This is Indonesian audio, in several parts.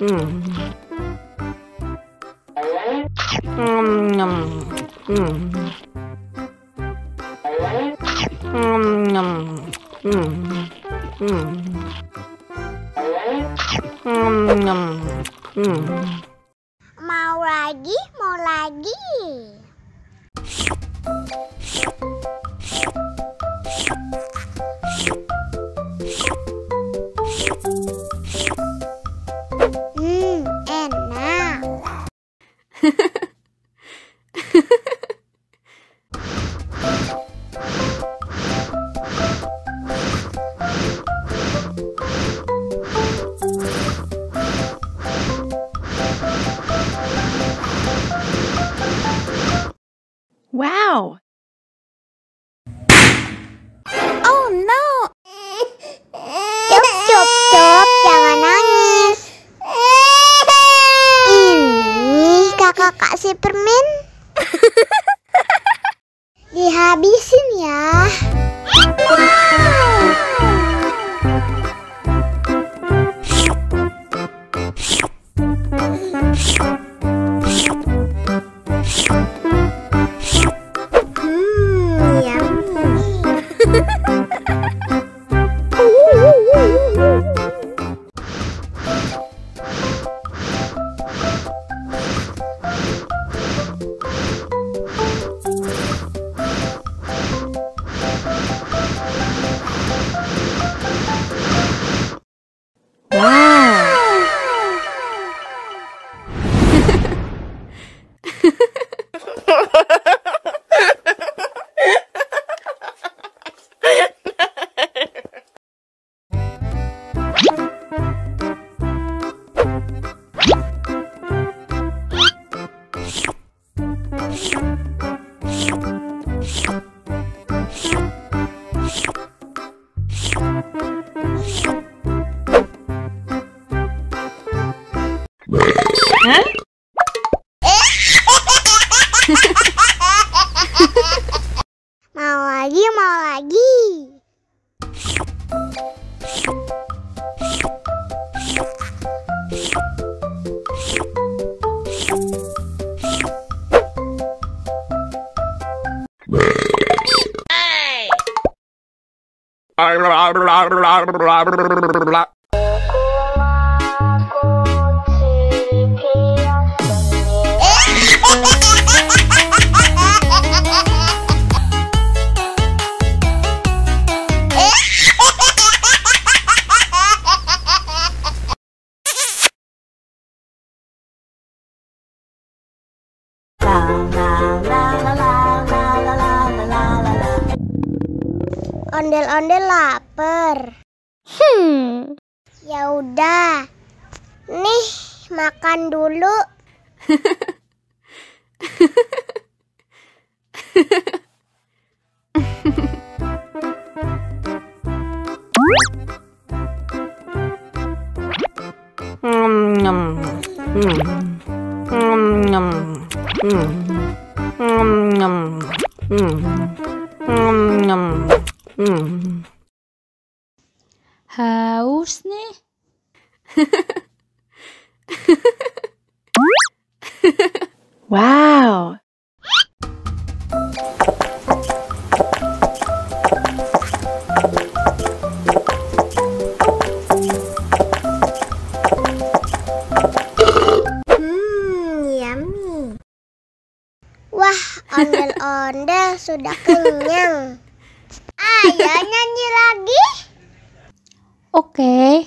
Mau lagi, mau lagi. Enak. Wow! Oh no! Cup, jangan nangis. Ini kakak kasih permen. Dihabisin ya. Mau lagi. Ondel-ondel lapar. Ya udah. Nih, makan dulu. Haus nih. Wow! Yummy. Wah, ondel-ondel sudah kenyang. Ayo nyanyi lagi. Oke.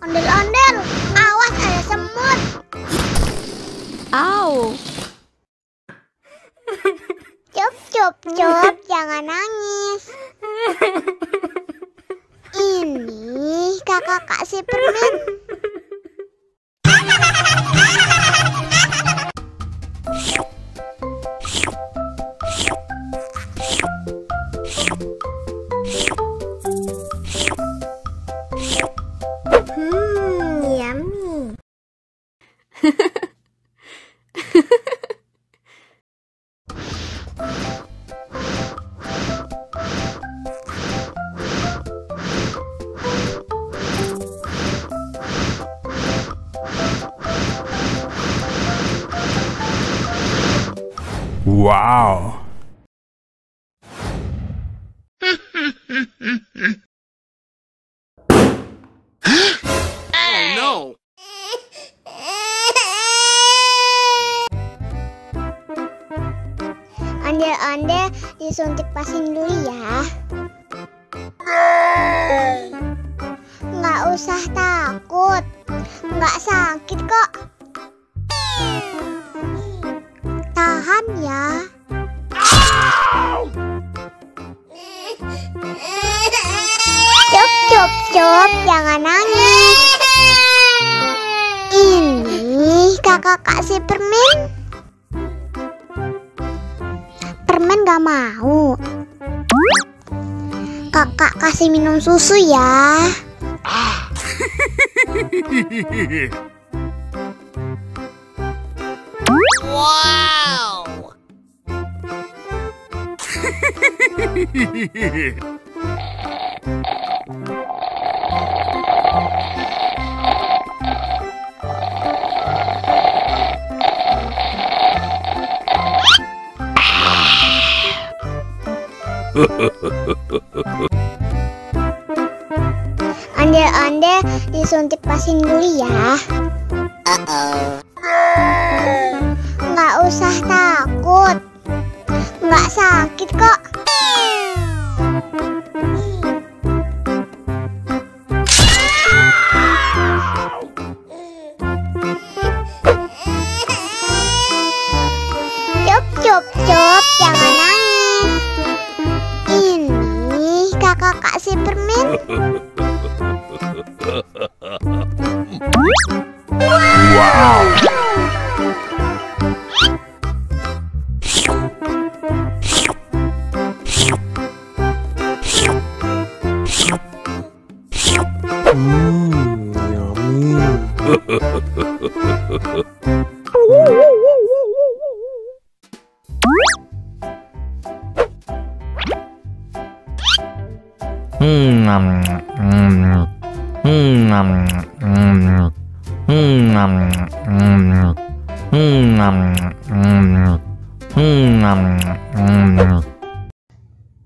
Ondel-ondel, awas ada semut. Au. Cup, jangan nangis. Ini kakak kasih permen. Wow. Oh no! Ondel-ondel disuntik pasin dulu ya. Nggak usah takut, nggak sakit kok. Tahan ya. Cop, cop, cop, jangan nangis. Ini kakak kasih permen. Permen gak mau. Kakak kasih minum susu ya. Wow! Ondel-ondel disuntik pasin dulu ya. Nggak usah takut, nggak sakit kok. Cop, cop, cop, jangan nangis. Ini kakak kasih permen. Wow.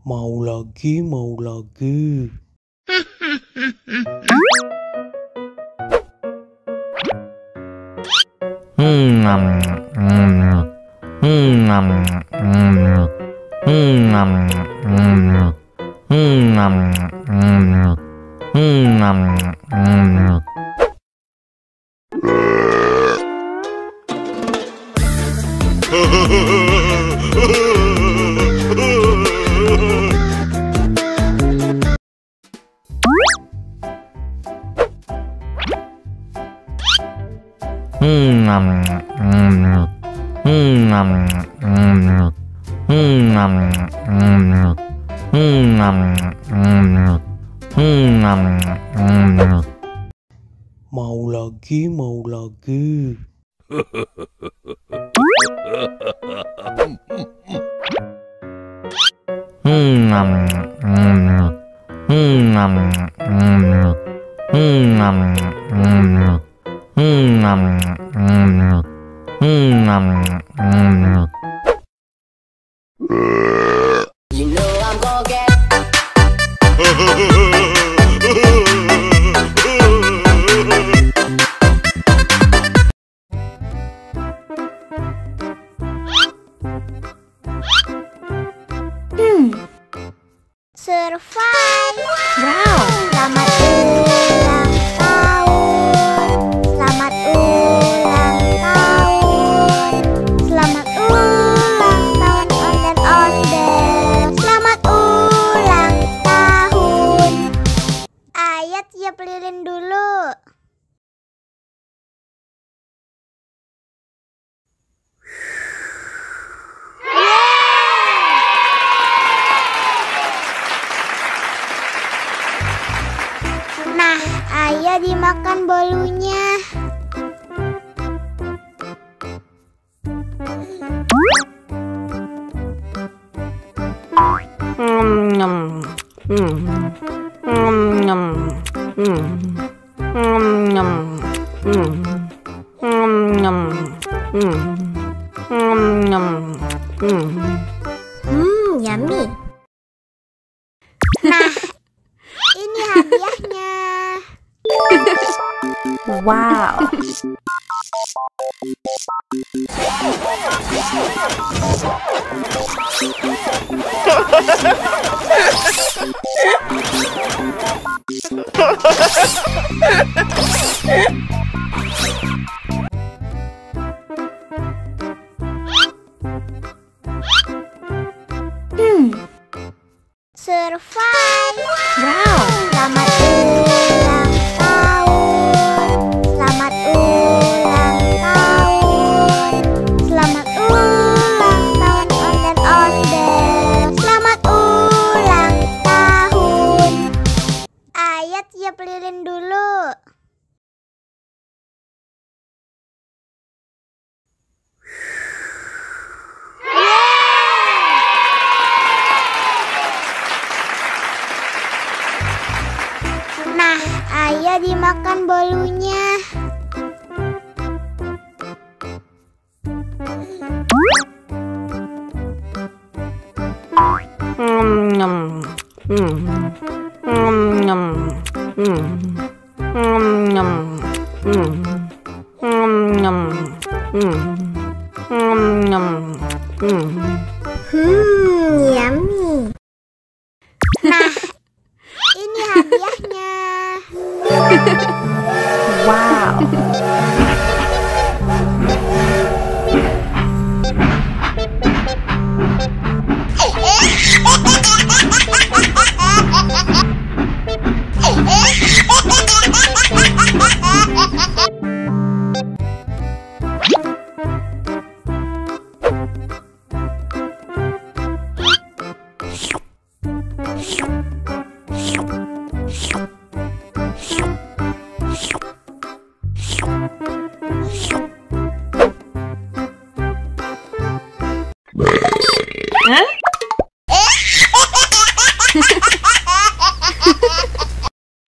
Mau lagi, mau lagi. Mau lagi, mau lagi. You know I'm gonna get. Survive. Wow. Selamat ulang tahun. Selamat ulang tahun. Selamat ulang tahun ondel-ondel. Selamat ulang tahun. Ayo tiup lilin dulu. Nah, ayo dimakan bolunya. Yummy. Nah, ini hadiahnya. Wow. Survive. Wow. Selamat ulang tahun. Selamat ulang tahun. Selamat ulang tahun ondel-ondel. Selamat ulang tahun. Ayo tiup lilin dulu. Nah, ayo dimakan bolunya. Yummy. Nah, ini hadiahnya. Wow.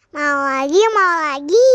Mau lagi, mau lagi.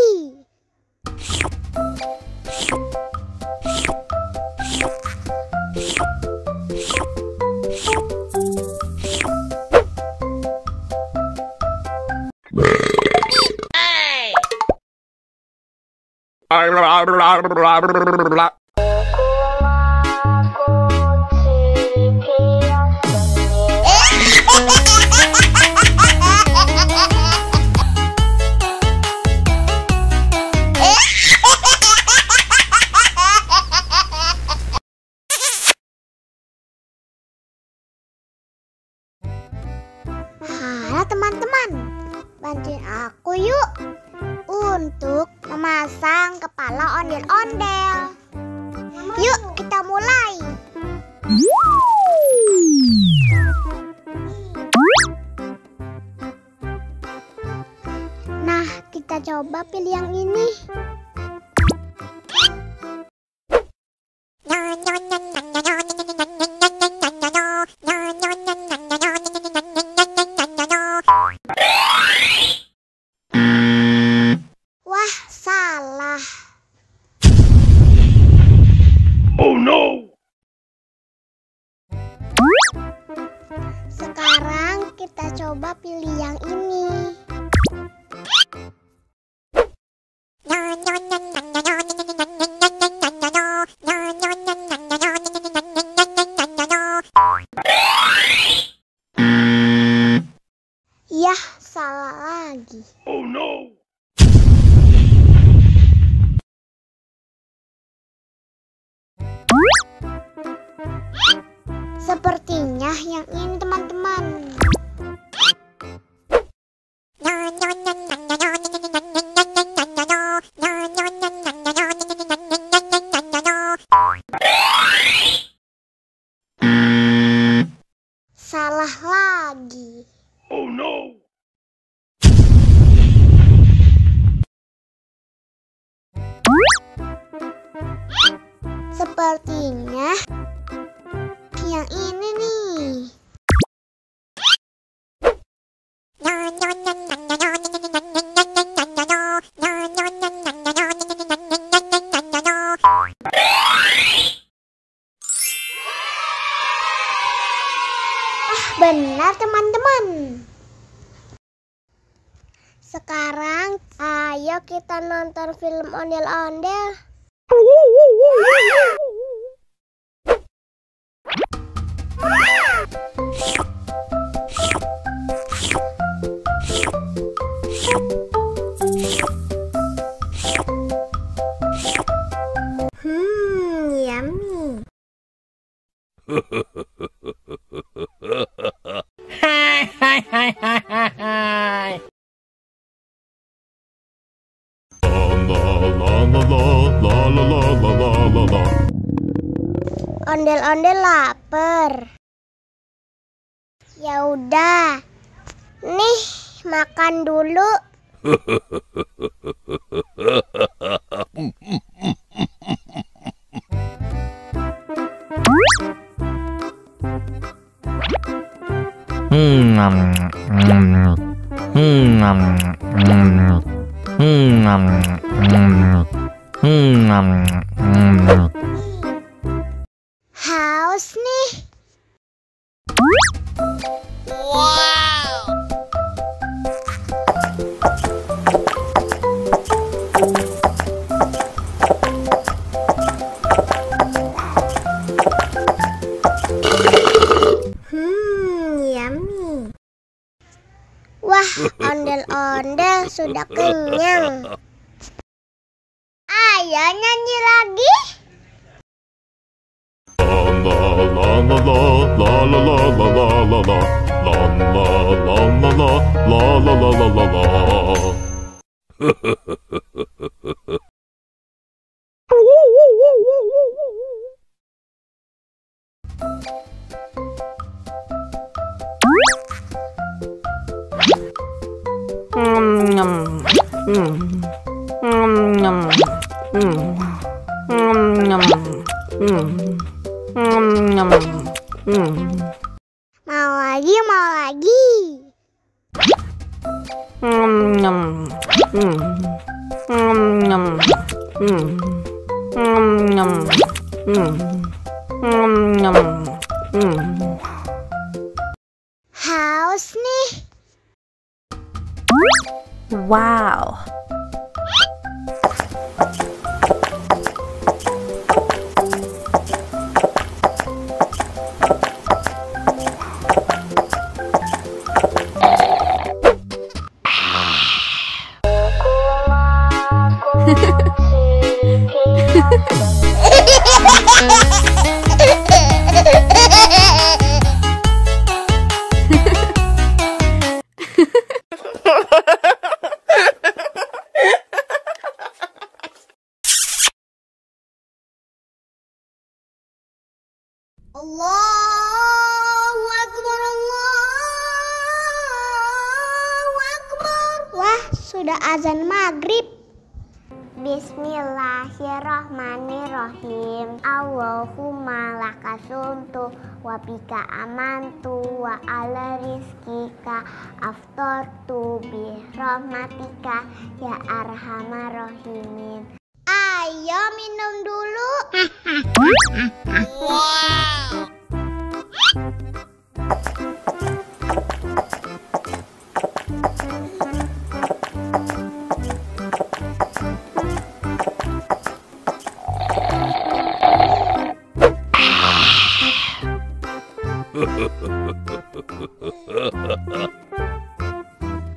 Halo teman-teman, bantuin aku yuk untuk memasang kepala ondel-ondel. Yuk kita mulai. Nah, kita coba pilih yang ini. Wah, salah. Oh no! Sekarang kita coba pilih yang ini. Yah, salah lagi. Oh no! Sepertinya yang ini teman-teman. Salah lagi. Oh no! Sepertinya yang ini nih. benar teman-teman. Sekarang ayo kita nonton film ondel-ondel. Yummy. Ondel-ondel lapar. Ya udah. Nih, makan dulu. Haus nih. Wow! Yummy. Wah, ondel-ondel sudah kenyang. Ayo nyanyi lagi. Mau lagi, mau lagi. Haus nih. Wow. Allahu Akbar, Allahu Akbar. Wah, sudah azan maghrib. Bismillahirrahmanirrahim. Allahumma lakasumtu wa bika amantu wa ala rizkika aftortu bi rahmatika ya arhamar rahimin. Ayo minum dulu. Wow!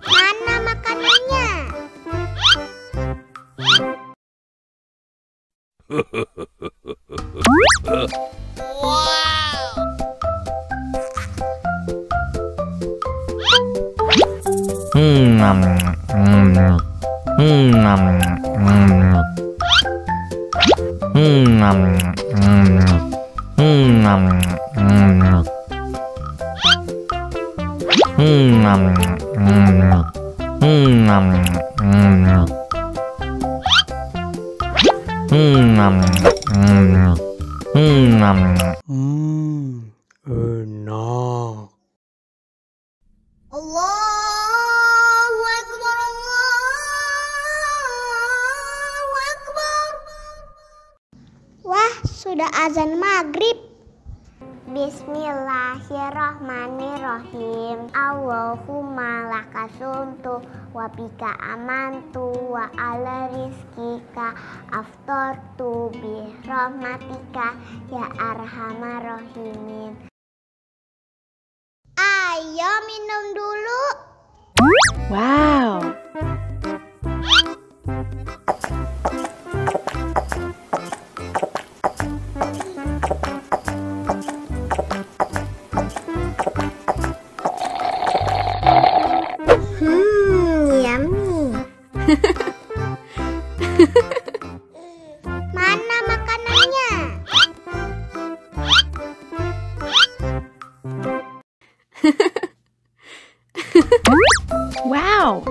Mana makanannya? Wow! Enak. Allahu Akbar, Allahu Akbar. Wah, sudah azan maghrib. Bismillahirrohmanirrohim. Allahumma lakasumtu wa bika amantu wa ala rizkika aftortu bi rahmatika ya arhamar rahimin. Ayo minum dulu. Wow. Yummy. Mana makanannya? Wow.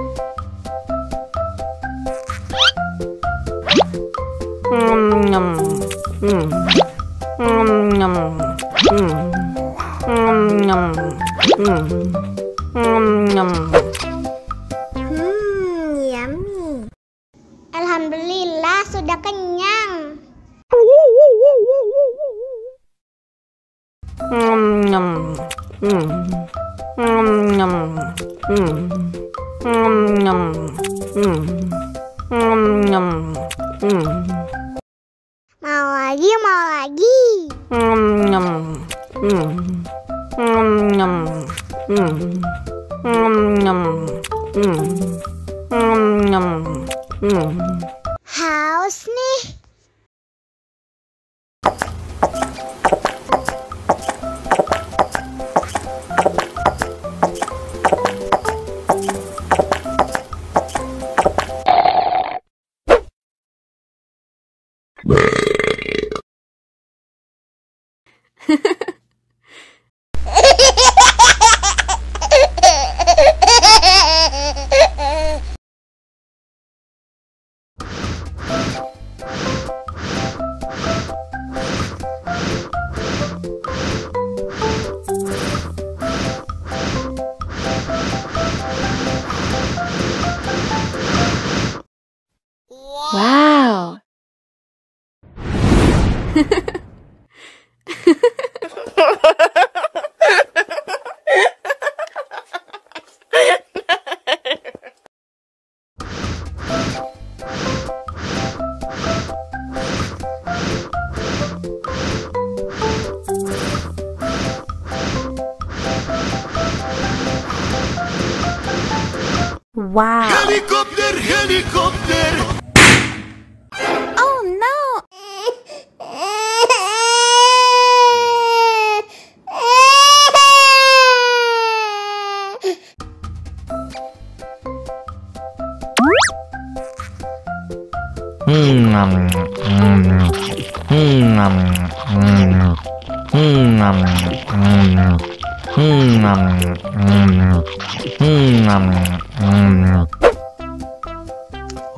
Yummy. Alhamdulillah sudah kenyang. Mau lagi, mau lagi. Haus nih. Wow. Wow. Helikopter, helikopter. Oh no.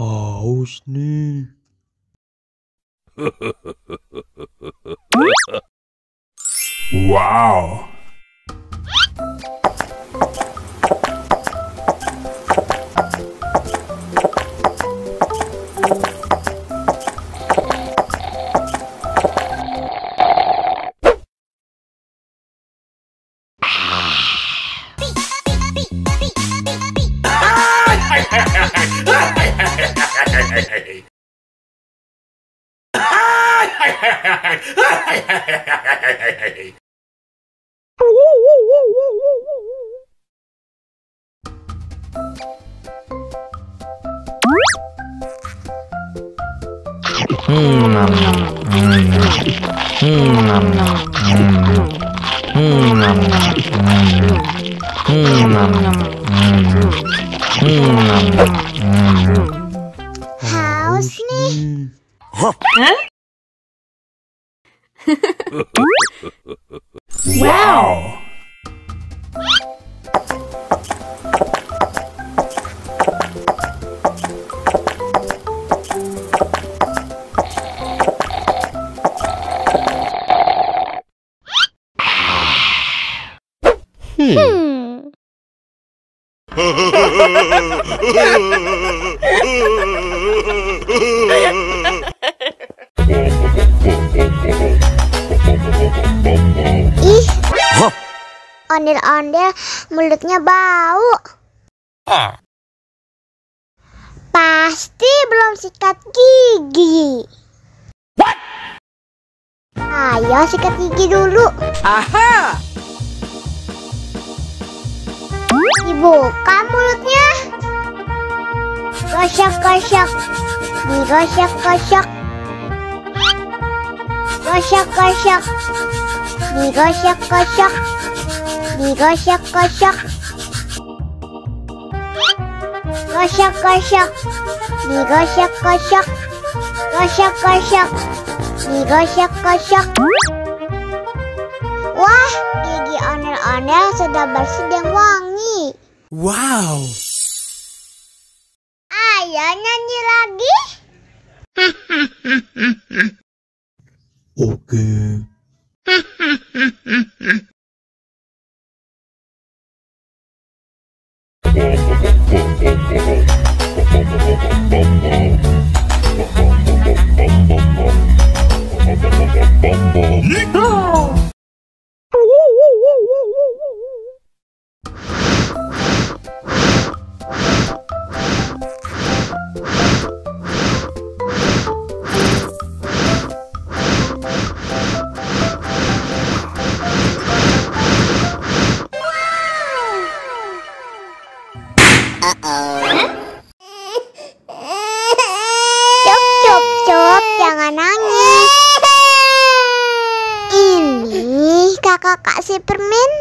Haus nih. Wow. Haus nih. Wow. Ih, ondel-ondel mulutnya bau. Pasti belum sikat gigi. What? Ayo sikat gigi dulu. Aha! Dibuka mulutnya. Gosok-gosok. Digosok-gosok. Gosok-gosok. Digosok-gosok. Digosok-gosok. Gosok-gosok. Digosok-gosok. Gosok-gosok. Digosok-gosok. Wah, gigi ondel-ondel sudah bersih dan wangi. Wow! Ayo nyanyi lagi. Oke. Cup, jangan nangis. Ini kakak kasih permen.